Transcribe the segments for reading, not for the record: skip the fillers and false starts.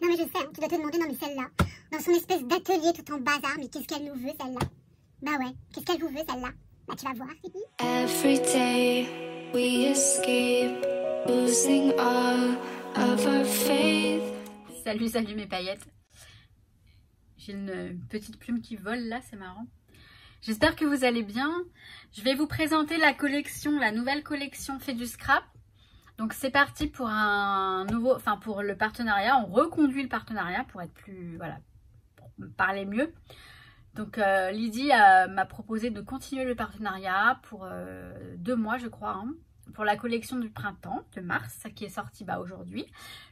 Non mais je sais, hein, tu dois te demander, non mais celle-là, dans son espèce d'atelier tout en bazar, mais qu'est-ce qu'elle nous veut celle-là? Bah ouais, qu'est-ce qu'elle vous veut celle-là? Bah tu vas voir. Every day we escape, losing all of our faith. Salut, salut mes paillettes. J'ai une petite plume qui vole là, c'est marrant. J'espère que vous allez bien. Je vais vous présenter la collection, la nouvelle collection Fait du Scrap. Donc c'est parti pour un nouveau, enfin pour le partenariat. On reconduit le partenariat pour être plus, voilà, pour parler mieux. Donc Lydie m'a proposé de continuer le partenariat pour 2 mois je crois, hein, pour la collection du printemps de mars, qui est sortie aujourd'hui,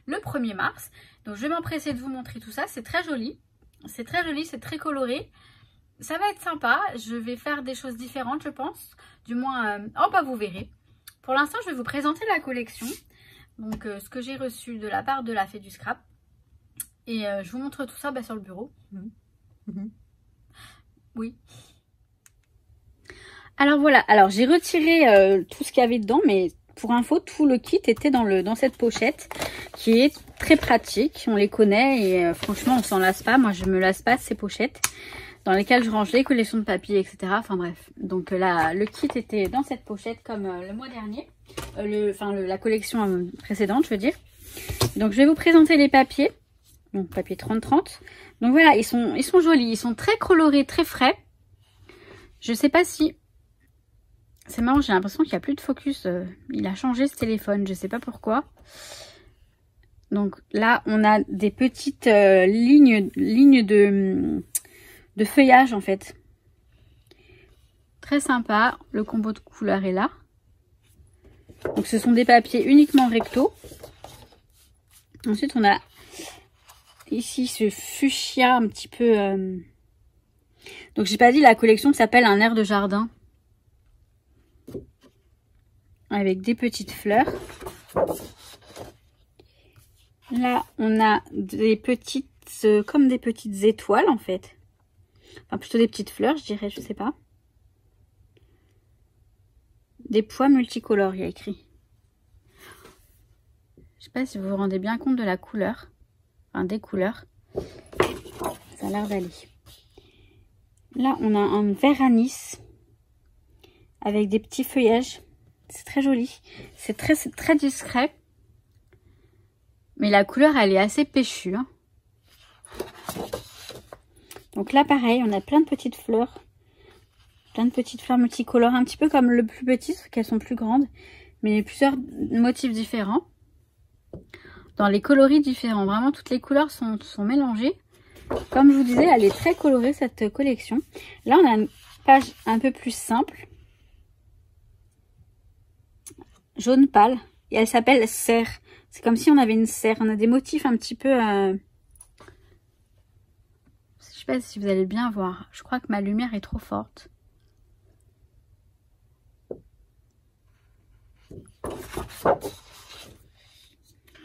le 1er mars. Donc je vais m'empresser de vous montrer tout ça, c'est très joli, c'est très coloré. Ça va être sympa, je vais faire des choses différentes je pense, du moins, oh bah vous verrez. Pour l'instant je vais vous présenter la collection, donc ce que j'ai reçu de la part de la Fait du Scrap. Et je vous montre tout ça sur le bureau. Oui. Alors voilà, alors j'ai retiré tout ce qu'il y avait dedans, mais pour info, tout le kit était dans cette pochette qui est très pratique. On les connaît et franchement, on s'en lasse pas. Moi, je me lasse pas de ces pochettes dans lesquelles je range les collections de papier, etc. Enfin bref, donc là, le kit était dans cette pochette comme le mois dernier, la collection précédente, je veux dire. Donc je vais vous présenter les papiers. Donc papier 30-30. Donc voilà, ils sont jolis, ils sont très colorés, très frais. Je sais pas si... C'est marrant, j'ai l'impression qu'il n'y a plus de focus. Il a changé ce téléphone, je sais pas pourquoi. Donc là, on a des petites lignes de feuillage en fait. Très sympa, le combo de couleurs est là. Donc ce sont des papiers uniquement recto. Ensuite, on a ici ce fuchsia un petit peu... Donc j'ai pas dit, la collection s'appelle un air de jardin. Avec des petites fleurs. Là, on a des petites... comme des petites étoiles en fait. Enfin plutôt des petites fleurs, je dirais, je sais pas. Des pois multicolores, il y a écrit. Je sais pas si vous vous rendez bien compte de la couleur. Enfin, des couleurs. Ça a l'air d'aller. Là, on a un vert anis avec des petits feuillages. C'est très joli. C'est très discret. Mais la couleur, elle est assez péchue. Hein. Donc là, pareil, on a plein de petites fleurs. Plein de petites fleurs multicolores. Un petit peu comme le plus petit, parce qu'elles sont plus grandes. Mais plusieurs motifs différents. Dans les coloris différents. Vraiment, toutes les couleurs sont mélangées. Comme je vous disais, elle est très colorée, cette collection. Là, on a une page un peu plus simple. Jaune pâle. Et elle s'appelle serre. C'est comme si on avait une serre. On a des motifs un petit peu... Je sais pas si vous allez bien voir. Je crois que ma lumière est trop forte.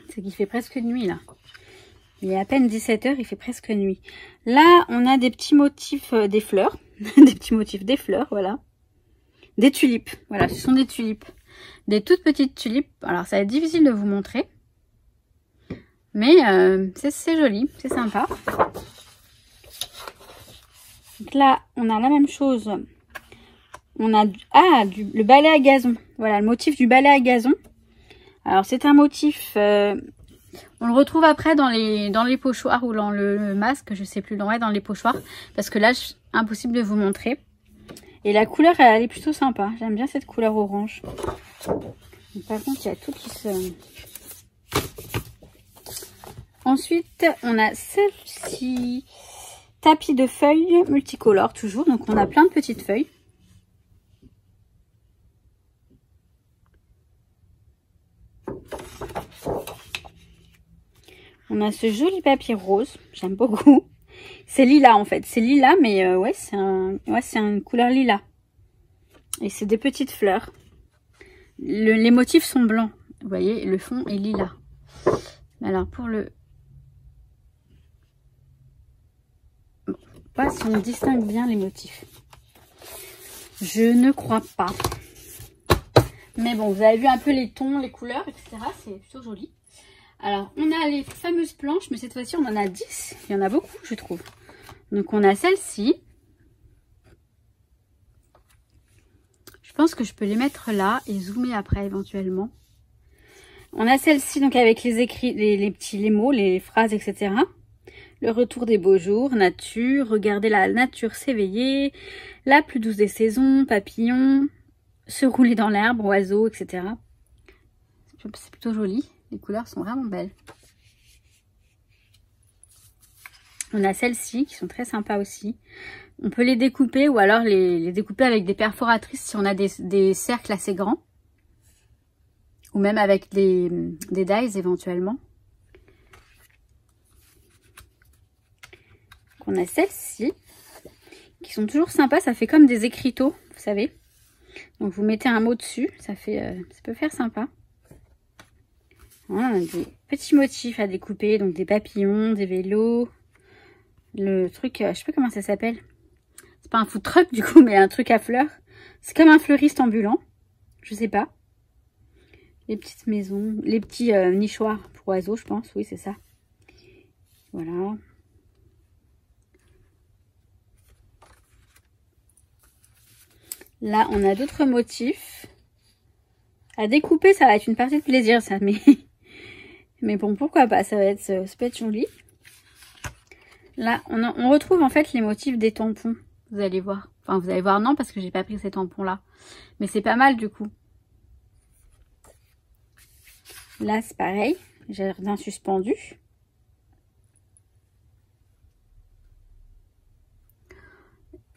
C'est qu'il fait presque nuit là. Il est à peine 17 h, il fait presque nuit. Là, on a des petits motifs des fleurs. Des petits motifs des fleurs, voilà. Des tulipes. Voilà, ce sont des tulipes. Des toutes petites tulipes. Alors, ça va être difficile de vous montrer. Mais c'est joli, c'est sympa. Donc là, on a la même chose. On a le balai à gazon. Voilà, le motif du balai à gazon. Alors, c'est un motif... on le retrouve après dans les pochoirs ou dans le masque, je sais plus, dans les pochoirs. Parce que là, impossible de vous montrer. Et la couleur, elle est plutôt sympa. J'aime bien cette couleur orange. Donc, par contre, il y a tout qui se... Ensuite, on a celle-ci. Tapis de feuilles multicolores, toujours. Donc, on a plein de petites feuilles. On a ce joli papier rose. J'aime beaucoup. C'est lilas, en fait. C'est lilas, mais ouais, c'est une couleur lilas. Et c'est des petites fleurs. Les motifs sont blancs. Vous voyez, le fond est lilas. Alors, pour le... Bon, pas si on distingue bien les motifs. Je ne crois pas. Mais bon, vous avez vu un peu les tons, les couleurs, etc. C'est plutôt joli. Alors, on a les fameuses planches, mais cette fois-ci, on en a 10. Il y en a beaucoup, je trouve. Donc, on a celle-ci. Je pense que je peux les mettre là et zoomer après, éventuellement. On a celle-ci, donc avec les écrits, les mots, les phrases, etc. Le retour des beaux jours, nature, regarder la nature s'éveiller, la plus douce des saisons, papillons, se rouler dans l'herbe, oiseaux, etc. C'est plutôt joli. Les couleurs sont vraiment belles. On a celles-ci qui sont très sympas aussi. On peut les découper ou alors les découper avec des perforatrices si on a des cercles assez grands. Ou même avec des dies éventuellement. On a celles-ci qui sont toujours sympas. Ça fait comme des écriteaux, vous savez. Donc vous mettez un mot dessus. Ça peut faire sympa. Voilà, des petits motifs à découper. Donc des papillons, des vélos. Le truc, je sais pas comment ça s'appelle. C'est pas un food truck du coup, mais un truc à fleurs. C'est comme un fleuriste ambulant. Je sais pas. Les petites maisons, les petits nichoirs pour oiseaux, je pense. Oui, c'est ça. Voilà. Là, on a d'autres motifs. À découper, ça va être une partie de plaisir, ça. Mais bon, pourquoi pas. Ça peut être joli. Là, on retrouve en fait les motifs des tampons. Vous allez voir. Enfin, vous allez voir, non, parce que j'ai pas pris ces tampons-là. Mais c'est pas mal, du coup. Là, c'est pareil. Jardin suspendu.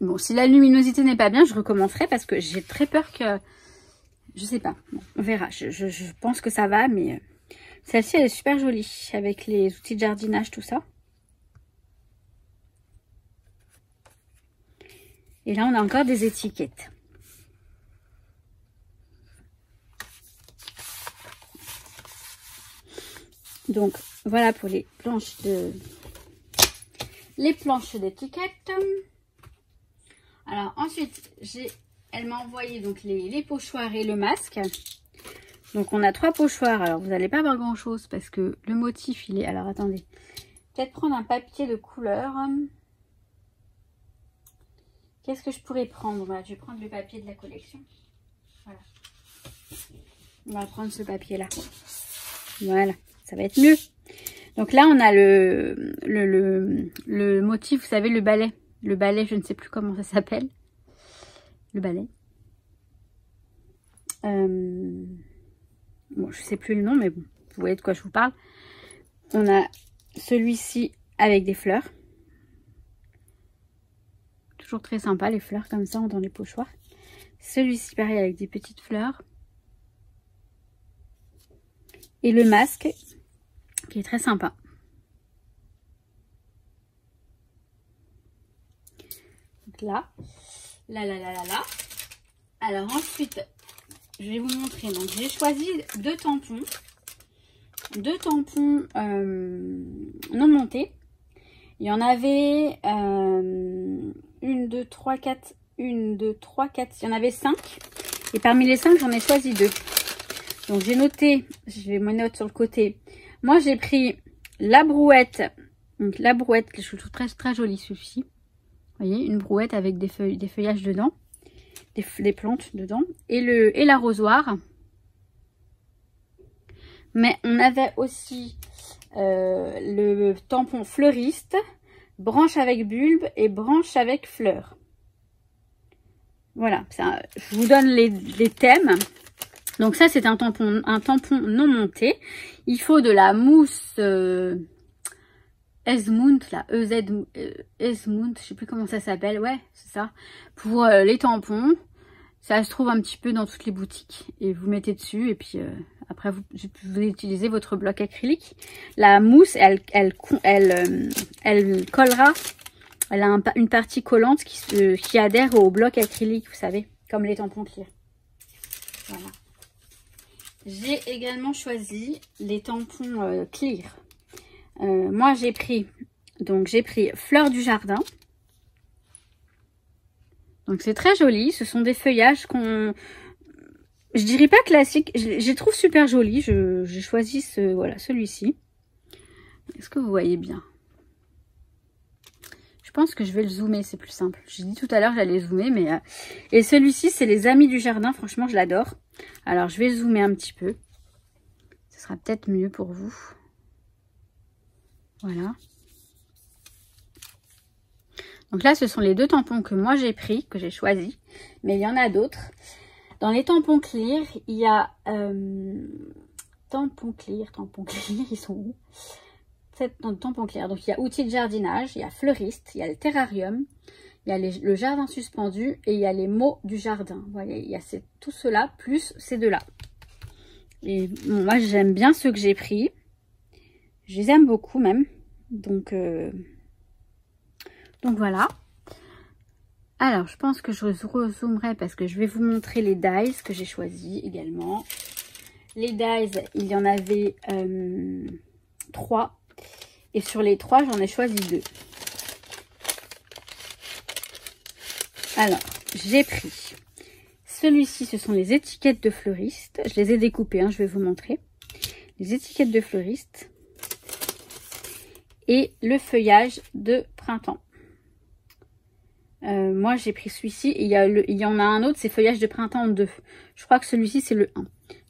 Bon, si la luminosité n'est pas bien, je recommencerai parce que j'ai très peur que... Je sais pas. Bon, on verra. Je pense que ça va, mais... Celle-ci, elle est super jolie. Avec les outils de jardinage, tout ça. Et là, on a encore des étiquettes. Donc, voilà pour les planches d'étiquettes. Alors, ensuite, elle m'a envoyé donc les pochoirs et le masque. Donc, on a 3 pochoirs. Alors, vous n'allez pas voir grand-chose parce que le motif, il est... Alors, attendez. Peut-être prendre un papier de couleur. Qu'est-ce que je pourrais prendre? Voilà, je vais prendre le papier de la collection. Voilà. On va prendre ce papier-là. Voilà. Ça va être mieux. Donc là, on a le motif, vous savez, le balai. Le balai, je ne sais plus comment ça s'appelle. Le balai. Bon, je ne sais plus le nom, mais bon, vous voyez de quoi je vous parle. On a celui-ci avec des fleurs. Toujours très sympa, les fleurs comme ça, dans les pochoirs. Celui-ci, pareil, avec des petites fleurs. Et le masque, qui est très sympa. Donc là. Alors ensuite, je vais vous montrer. Donc j'ai choisi 2 tampons. 2 tampons non montés. Il y en avait 1, 2, 3, 4. 1, 2, 3, 4. Il y en avait 5. Et parmi les 5, j'en ai choisi 2. Donc j'ai noté, je vais mes notes sur le côté. Moi j'ai pris la brouette. Donc la brouette, que je trouve très très jolie celui-ci. Vous voyez, une brouette avec des feuillages dedans. Des plantes dedans. Et l'arrosoir. Mais on avait aussi le tampon fleuriste, branche avec bulbe et branche avec fleurs. Voilà, ça, je vous donne les thèmes. Donc ça, c'est un tampon non monté. Il faut de la mousse Esmount, là, Esmount, je sais plus comment ça s'appelle. Ouais, c'est ça. Pour les tampons, ça se trouve un petit peu dans toutes les boutiques. Et vous mettez dessus et puis après, vous utilisez votre bloc acrylique. La mousse, elle collera. Elle a une partie collante qui adhère au bloc acrylique, vous savez, comme les tampons clear. Voilà. J'ai également choisi les tampons clear. Moi, j'ai pris Fleurs du jardin. Donc, c'est très joli. Ce sont des feuillages je dirais pas classique, je les trouve super jolis. J'ai choisi voilà, celui-ci. Est-ce que vous voyez bien? Je pense que je vais le zoomer, c'est plus simple. J'ai dit tout à l'heure j'allais zoomer, mais... Et celui-ci, c'est les Amis du Jardin. Franchement, je l'adore. Alors, je vais zoomer un petit peu. Ce sera peut-être mieux pour vous. Voilà. Donc là, ce sont les 2 tampons que moi j'ai pris, que j'ai choisis. Mais il y en a d'autres. Dans les tampons clear, il y a... tampons clear, ils sont où? Dans le tampon clair. Donc il y a outils de jardinage, il y a fleuriste, il y a le terrarium, il y a le jardin suspendu et il y a les mots du jardin. Vous voyez, il y a tout cela plus ces 2-là. Et bon, moi j'aime bien ceux que j'ai pris. Je les aime beaucoup même. Donc voilà. Alors je pense que je rezoomerai parce que je vais vous montrer les dies que j'ai choisis également. Les dies, il y en avait 3. Et sur les 3, j'en ai choisi 2. Alors, j'ai pris celui-ci, ce sont les étiquettes de fleuriste. Je les ai découpées, hein, je vais vous montrer. Les étiquettes de fleuriste. Et le feuillage de printemps. Moi, j'ai pris celui-ci. Il y en a un autre, c'est feuillage de printemps 2. Je crois que celui-ci, c'est le 1.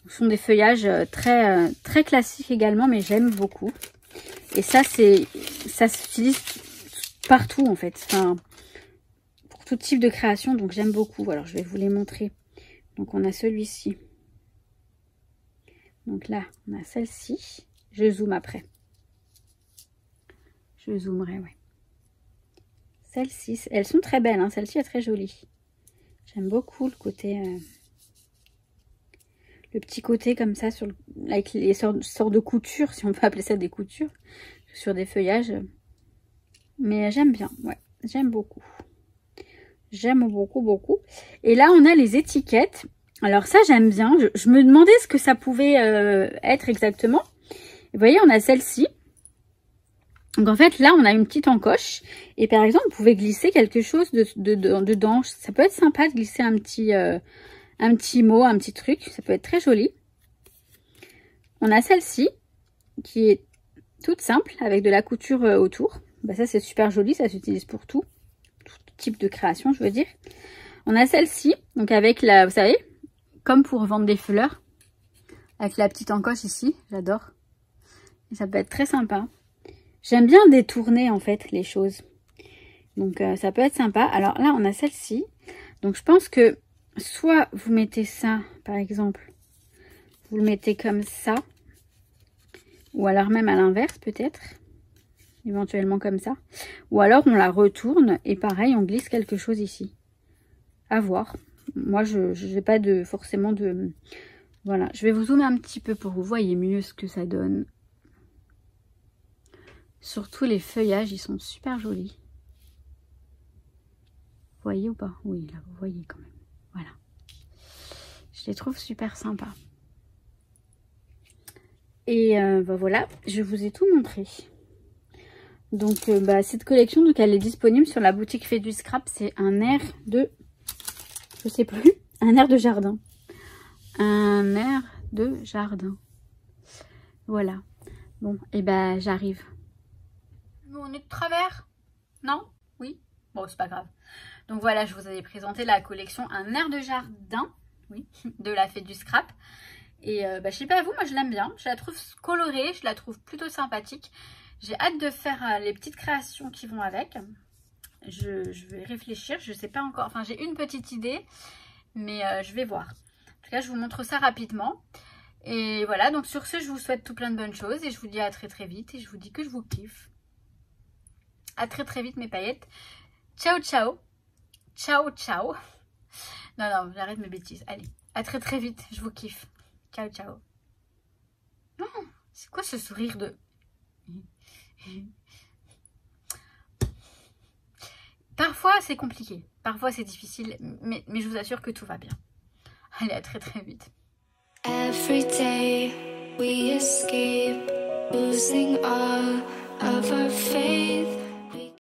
Ce sont des feuillages très classiques également, mais j'aime beaucoup. Et ça s'utilise partout en fait, enfin, pour tout type de création, donc j'aime beaucoup. Alors je vais vous les montrer. Donc on a celui-ci. Donc là, on a celle-ci. Je zoome après. Je zoomerai, ouais. Celle-ci, elles sont très belles, hein. Celle-ci est très jolie. J'aime beaucoup le côté... le petit côté comme ça, avec les sortes de coutures, si on peut appeler ça des coutures, sur des feuillages. Mais j'aime bien, ouais, j'aime beaucoup. J'aime beaucoup, beaucoup. Et là, on a les étiquettes. Alors ça, j'aime bien. Je me demandais ce que ça pouvait être exactement. Vous voyez, on a celle-ci. Donc en fait, là, on a une petite encoche. Et par exemple, vous pouvez glisser quelque chose dedans. Ça peut être sympa de glisser un petit mot, un petit truc. Ça peut être très joli. On a celle-ci qui est toute simple avec de la couture autour. Bah, ça, c'est super joli. Ça s'utilise pour tout type de création, je veux dire. On a celle-ci, donc avec la, vous savez, comme pour vendre des fleurs, avec la petite encoche ici. J'adore. Et ça peut être très sympa. J'aime bien détourner en fait les choses. Donc ça peut être sympa. Alors là, on a celle-ci. Donc je pense que soit vous mettez ça, par exemple, vous le mettez comme ça, ou alors même à l'inverse peut-être, éventuellement comme ça, ou alors on la retourne et pareil, on glisse quelque chose ici. À voir. Moi, je n'ai pas forcément de... Voilà, je vais vous zoomer un petit peu pour que vous voyez mieux ce que ça donne. Surtout les feuillages, ils sont super jolis. Vous voyez ou pas? Oui, là, vous voyez quand même. Voilà. Je les trouve super sympas. Et bah voilà, je vous ai tout montré. Donc cette collection, donc elle est disponible sur la boutique Fait du Scrap. C'est un air de... Je sais plus. Un air de jardin. Un air de jardin. Voilà. Bon, et ben j'arrive. On est de travers? Non? Oui? Bon, c'est pas grave. Donc voilà, je vous avais présenté la collection Un air de jardin, oui, de la Fête du Scrap. Et je sais pas vous, moi je l'aime bien. Je la trouve colorée, je la trouve plutôt sympathique. J'ai hâte de faire les petites créations qui vont avec. Je vais réfléchir, je sais pas encore. Enfin, j'ai une petite idée, mais je vais voir. En tout cas, je vous montre ça rapidement. Et voilà, donc sur ce, je vous souhaite tout plein de bonnes choses. Et je vous dis à très très vite. Et je vous dis que je vous kiffe. À très très vite mes paillettes. Ciao ciao. Ciao ciao. Non, non, j'arrête mes bêtises. Allez, à très très vite. Je vous kiffe. Ciao ciao. Non, c'est quoi ce sourire de... Parfois c'est compliqué, parfois c'est difficile, mais je vous assure que tout va bien. Allez, à très très vite. Every day we escape, losing all of our faith.